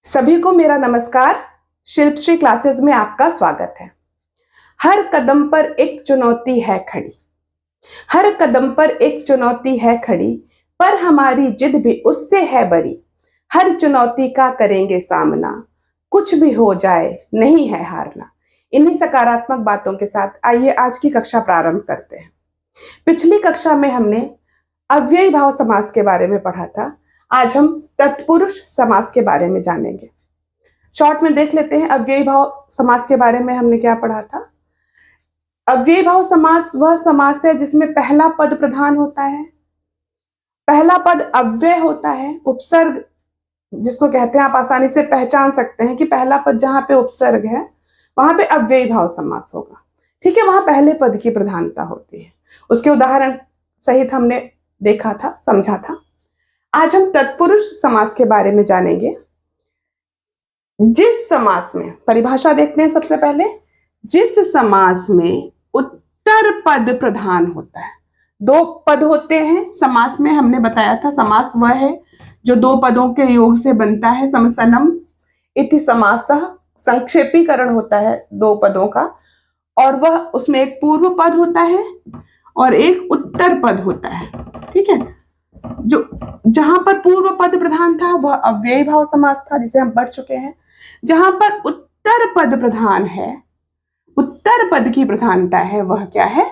सभी को मेरा नमस्कार। शिल्पश्री क्लासेस में आपका स्वागत है। हर कदम पर एक चुनौती है खड़ी, हर कदम पर एक चुनौती है खड़ी, पर हमारी जिद भी उससे है बड़ी। हर चुनौती का करेंगे सामना, कुछ भी हो जाए नहीं है हारना। इन्हीं सकारात्मक बातों के साथ आइए आज की कक्षा प्रारंभ करते हैं। पिछली कक्षा में हमने अव्ययी भाव समास के बारे में पढ़ा था। आज हम तत्पुरुष समास के बारे में जानेंगे। शॉर्ट में देख लेते हैं अव्ययी भाव समास के बारे में हमने क्या पढ़ा था। अव्ययी भाव समास वह समास है जिसमें पहला पद प्रधान होता है, पहला पद अव्यय होता है। उपसर्ग जिसको कहते हैं आप आसानी से पहचान सकते हैं कि पहला पद जहां पे उपसर्ग है वहां पे अव्ययी भाव समास होगा। ठीक है, वहां पहले पद की प्रधानता होती है। उसके उदाहरण सहित हमने देखा था, समझा था। आज हम तत्पुरुष समास के बारे में जानेंगे। जिस समास में, परिभाषा देखते हैं सबसे पहले, जिस समास में उत्तर पद प्रधान होता है। दो पद होते हैं समास में, हमने बताया था समास वह है जो दो पदों के योग से बनता है। समसनम इति समासः, संक्षेपीकरण होता है दो पदों का, और वह उसमें एक पूर्व पद होता है और एक उत्तर पद होता है। ठीक है, जो जहां पर पूर्व पद प्रधान था वह अव्ययी भाव समास था जिसे हम पढ़ चुके हैं। जहां पर उत्तर पद प्रधान है, उत्तर पद की प्रधानता है, वह क्या है?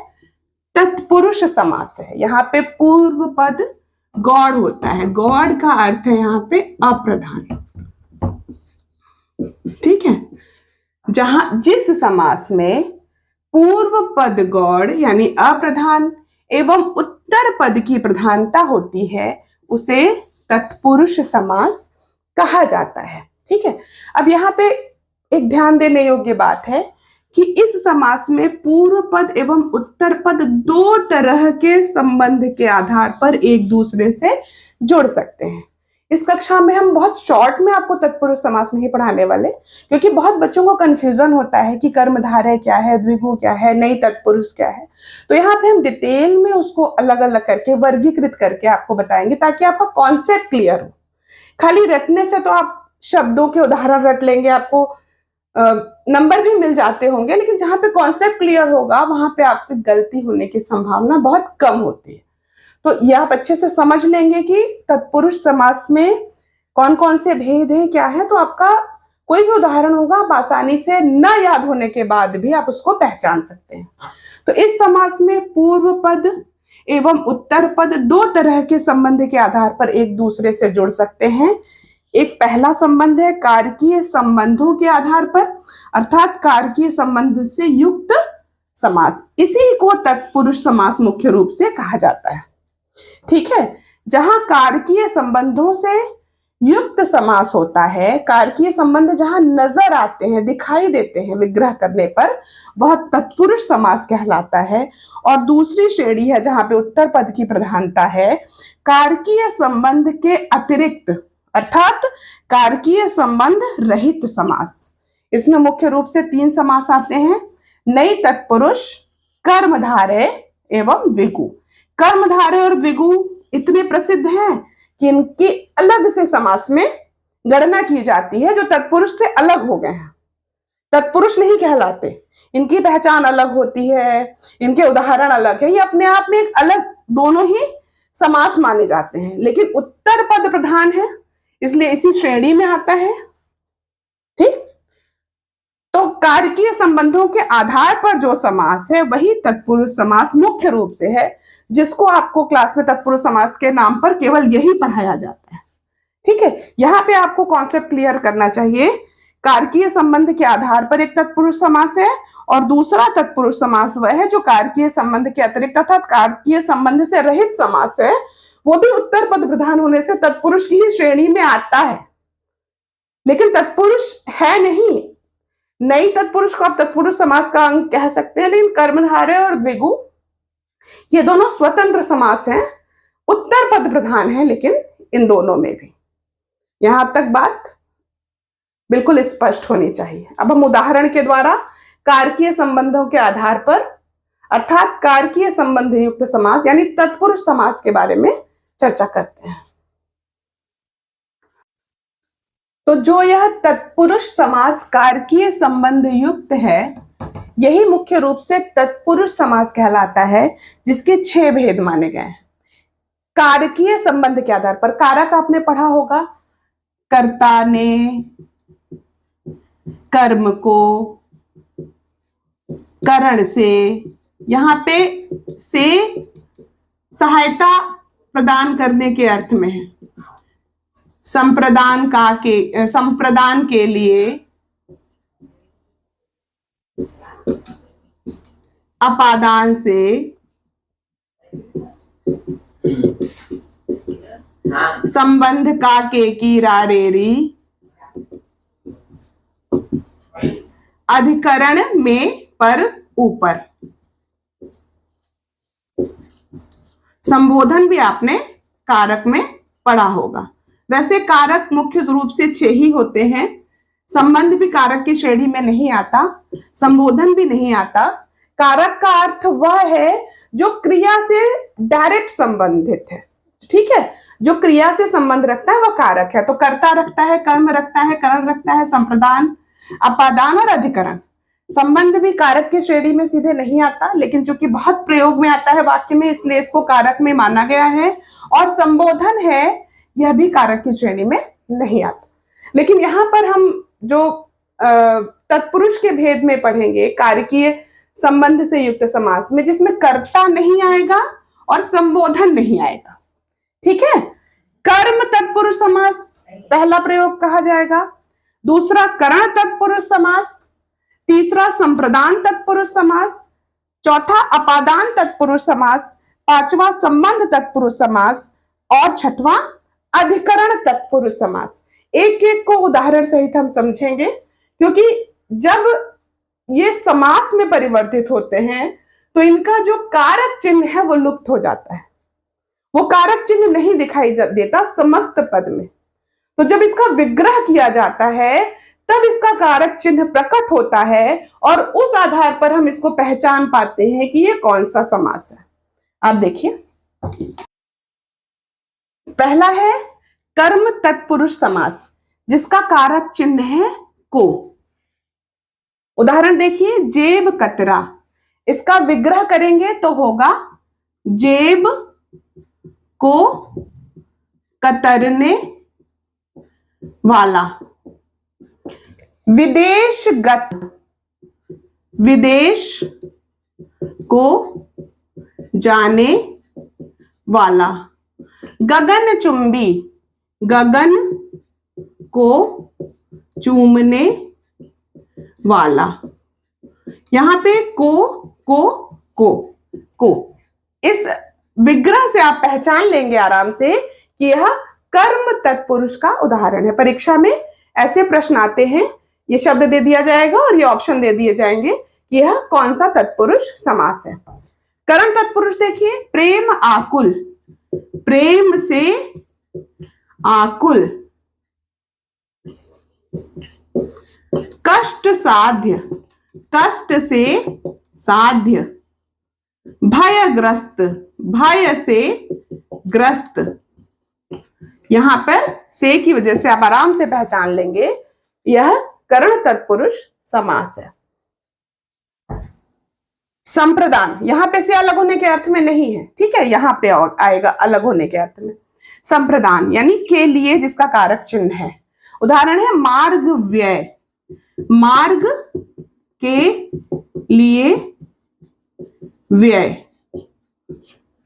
तत्पुरुष समास है। यहाँ पे पूर्व पद गौड़ होता है। गौड़ का अर्थ है यहाँ पे अप्रधान। ठीक है, जहां जिस समास में पूर्व पद गौड़ यानी अप्रधान एवं उत्तर पद की प्रधानता होती है उसे तत्पुरुष समास कहा जाता है। ठीक है, अब यहाँ पे एक ध्यान देने योग्य बात है कि इस समास में पूर्व पद एवं उत्तर पद दो तरह के संबंध के आधार पर एक दूसरे से जुड़ सकते हैं। इस कक्षा में हम बहुत शॉर्ट में आपको तत्पुरुष समास नहीं पढ़ाने वाले, क्योंकि बहुत बच्चों को कंफ्यूजन होता है कि कर्मधारय क्या है, द्विगु क्या है, नई तत्पुरुष क्या है। तो यहाँ पे हम डिटेल में उसको अलग अलग करके वर्गीकृत करके आपको बताएंगे ताकि आपका कॉन्सेप्ट क्लियर हो। खाली रटने से तो आप शब्दों के उदाहरण रट लेंगे, आपको नंबर भी मिल जाते होंगे, लेकिन जहां पे कॉन्सेप्ट क्लियर होगा वहां पे आपकी गलती होने की संभावना बहुत कम होती है। तो ये आप अच्छे से समझ लेंगे कि तत्पुरुष समास में कौन कौन से भेद है, क्या है, तो आपका कोई भी उदाहरण होगा आप आसानी से न याद होने के बाद भी आप उसको पहचान सकते हैं। तो इस समास में पूर्व पद एवं उत्तर पद दो तरह के संबंध के आधार पर एक दूसरे से जुड़ सकते हैं। एक पहला संबंध है कारकीय संबंधों के आधार पर, अर्थात कारकीय संबंध से युक्त समास। इसी को तत्पुरुष समास मुख्य रूप से कहा जाता है। ठीक है, जहां कारकीय संबंधों से युक्त समास होता है, कारकीय संबंध जहां नजर आते हैं, दिखाई देते हैं विग्रह करने पर, वह तत्पुरुष समास कहलाता है। और दूसरी श्रेणी है जहां पे उत्तर पद की प्रधानता है, कारकीय संबंध के अतिरिक्त, अर्थात कारकीय संबंध रहित समास। इसमें मुख्य रूप से तीन समास आते हैं: नई तत्पुरुष, कर्मधारय एवं द्विगु। कर्मधारय और द्विगु इतने प्रसिद्ध हैं कि इनकी अलग से समास में गणना की जाती है, जो तत्पुरुष से अलग हो गए हैं, तत्पुरुष नहीं कहलाते। इनकी पहचान अलग होती है, इनके उदाहरण अलग है, ये अपने आप में एक अलग दोनों ही समास माने जाते हैं, लेकिन उत्तर पद प्रधान है इसलिए इसी श्रेणी में आता है। ठीक, तो कारकीय संबंधों के आधार पर जो समास है वही तत्पुरुष समास मुख्य रूप से है, जिसको आपको क्लास में तत्पुरुष समास के नाम पर केवल यही पढ़ाया जाता है। ठीक है, यहाँ पे आपको कॉन्सेप्ट क्लियर करना चाहिए। कारकीय संबंध के आधार पर एक तत्पुरुष समास है और दूसरा तत्पुरुष समास वह है जो कारकीय संबंध के अतिरिक्त अर्थात कारकीय संबंध से रहित समास है, वो भी उत्तर पद प्रधान होने से तत्पुरुष की ही श्रेणी में आता है, लेकिन तत्पुरुष है नहीं। नई तत्पुरुष को आप तत्पुरुष समास का अंग कह सकते हैं, लेकिन कर्मधारय और द्विगु ये दोनों स्वतंत्र समास हैं, उत्तर पद प्रधान है, लेकिन इन दोनों में भी। यहां तक बात बिल्कुल स्पष्ट होनी चाहिए। अब हम उदाहरण के द्वारा कारकीय संबंधों के आधार पर, अर्थात कारकीय संबंध युक्त समास यानी तत्पुरुष समास के बारे में चर्चा करते हैं। तो जो यह तत्पुरुष समास कारकीय संबंध युक्त है, यही मुख्य रूप से तत्पुरुष समास कहलाता है, जिसके 6 भेद माने गए हैं। कारकीय संबंध के आधार पर, कारक आपने पढ़ा होगा, कर्ता ने कर्म को करण से, यहां पे से सहायता प्रदान करने के अर्थ में है। संप्रदान के लिए अपादान से, संबंध का के की रारेरी, अधिकरण में पर ऊपर। संबोधन भी आपने कारक में पढ़ा होगा। वैसे कारक मुख्य रूप से 6 ही होते हैं। संबंध भी कारक की श्रेणी में नहीं आता, संबोधन भी नहीं आता। कारक का अर्थ वह है जो क्रिया से डायरेक्ट संबंधित है, ठीक है, जो क्रिया से संबंध रखता है वह कारक है। तो कर्ता रखता है, कर्म रखता है, करण रखता है, संप्रदान, अपादान और अधिकरण। संबंध भी कारक की श्रेणी में सीधे नहीं आता, लेकिन चूंकि बहुत प्रयोग में आता है वाक्य में, इसलिए इसको कारक में माना गया है। और संबोधन है, यह भी कारक की श्रेणी में नहीं आता। लेकिन यहां पर हम जो तत्पुरुष के भेद में पढ़ेंगे कारकीय संबंध से युक्त समास में, जिसमें कर्ता नहीं आएगा और संबोधन नहीं आएगा, ठीक है। कर्म तत्पुरुष समास पहला प्रयोग कहा जाएगा, दूसरा करण तत्पुरुष समास, तीसरा संप्रदान तत्पुरुष समास, चौथा अपादान तत्पुरुष समास, पांचवा संबंध तत्पुरुष समास और छठवां अधिकरण तत्पुरुष समास। एक एक को उदाहरण सहित हम समझेंगे, क्योंकि जब ये समास में परिवर्तित होते हैं तो इनका जो कारक चिन्ह है वो लुप्त हो जाता है, वो कारक चिन्ह नहीं दिखाई देता समस्त पद में। तो जब इसका विग्रह किया जाता है तब इसका कारक चिन्ह प्रकट होता है और उस आधार पर हम इसको पहचान पाते हैं कि ये कौन सा समास है। आप देखिए, पहला है कर्म तत्पुरुष समास, जिसका कारक चिन्ह है को। उदाहरण देखिए, जेब कतरा, इसका विग्रह करेंगे तो होगा जेब को कतरने वाला। विदेशगत, विदेश को जाने वाला। गगन चुंबी, गगन को चूमने वाला। यहां पे को इस विग्रह से आप पहचान लेंगे आराम से कि यह कर्म तत्पुरुष का उदाहरण है। परीक्षा में ऐसे प्रश्न आते हैं, ये शब्द दे दिया जाएगा और ये ऑप्शन दे दिए जाएंगे कि यह कौन सा तत्पुरुष समास है। करण तत्पुरुष देखिए, प्रेम आकुल, प्रेम से आकुल। कष्ट साध्य, कष्ट से साध्य। भयग्रस्त, भय से ग्रस्त। यहां पर से की वजह से आप आराम से पहचान लेंगे यह करण तत्पुरुष समास है। संप्रदान, यहां पे से अलग होने के अर्थ में नहीं है, ठीक है, यहां पे आएगा अलग होने के अर्थ में। संप्रदान यानी के लिए, जिसका कारक चिन्ह है। उदाहरण है मार्ग व्यय, मार्ग के लिए व्यय,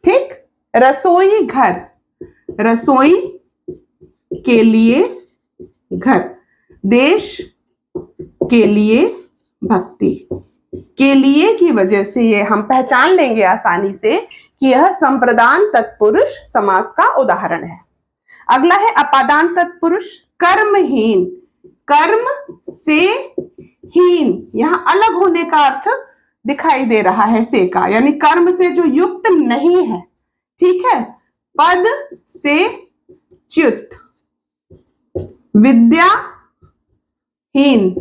ठीक। रसोई घर, रसोई के लिए घर। देश के लिए भक्ति। के लिए की वजह से ये हम पहचान लेंगे आसानी से कि यह संप्रदान तत्पुरुष समास का उदाहरण है। अगला है अपादान तत्पुरुष, कर्महीन, कर्म से हीन। यहां अलग होने का अर्थ दिखाई दे रहा है से का, यानी कर्म से जो युक्त नहीं है, ठीक है। पद से च्युत। विद्याहीन,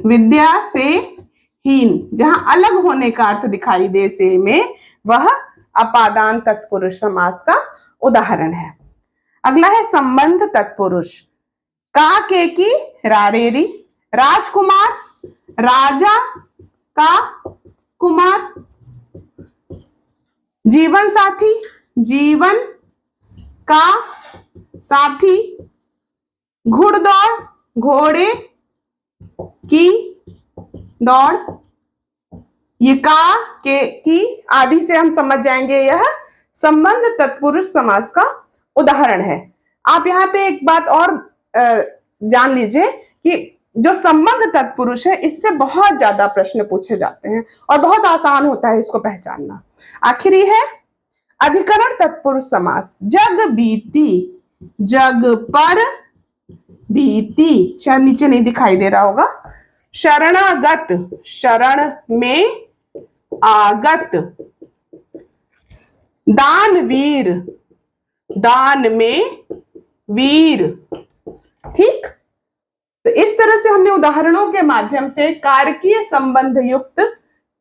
विद्या से हीन, जहां अलग होने का अर्थ दिखाई दे से में, वह अपादान तत्पुरुष समास का उदाहरण है। अगला है संबंध तत्पुरुष, का के की रारेरी, राजकुमार, राजा का कुमार, जीवन साथी, जीवन का साथी, घुड़दौड़, घोड़े की दौड़। ये का के की आदि से हम समझ जाएंगे यह संबंध तत्पुरुष समास का उदाहरण है। आप यहाँ पे एक बात और जान लीजिए कि जो संबंध तत्पुरुष है इससे बहुत ज्यादा प्रश्न पूछे जाते हैं और बहुत आसान होता है इसको पहचानना। आखिरी है अधिकरण तत्पुरुष समास। जग बीती, जग पर बीती, शायद नीचे नहीं दिखाई दे रहा होगा। शरणागत, शरण में आगत, दानवीर, दान में वीर। ठीक, तो इस तरह से हमने उदाहरणों के माध्यम से कारकीय संबंध युक्त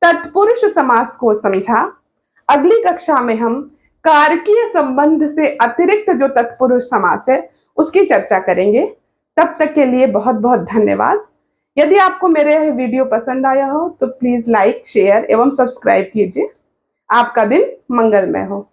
तत्पुरुष समास को समझा। अगली कक्षा में हम कारकीय संबंध से अतिरिक्त जो तत्पुरुष समास है उसकी चर्चा करेंगे। तब तक के लिए बहुत बहुत धन्यवाद। यदि आपको मेरे यह वीडियो पसंद आया हो तो प्लीज लाइक, शेयर एवं सब्सक्राइब कीजिए। आपका दिन मंगलमय हो।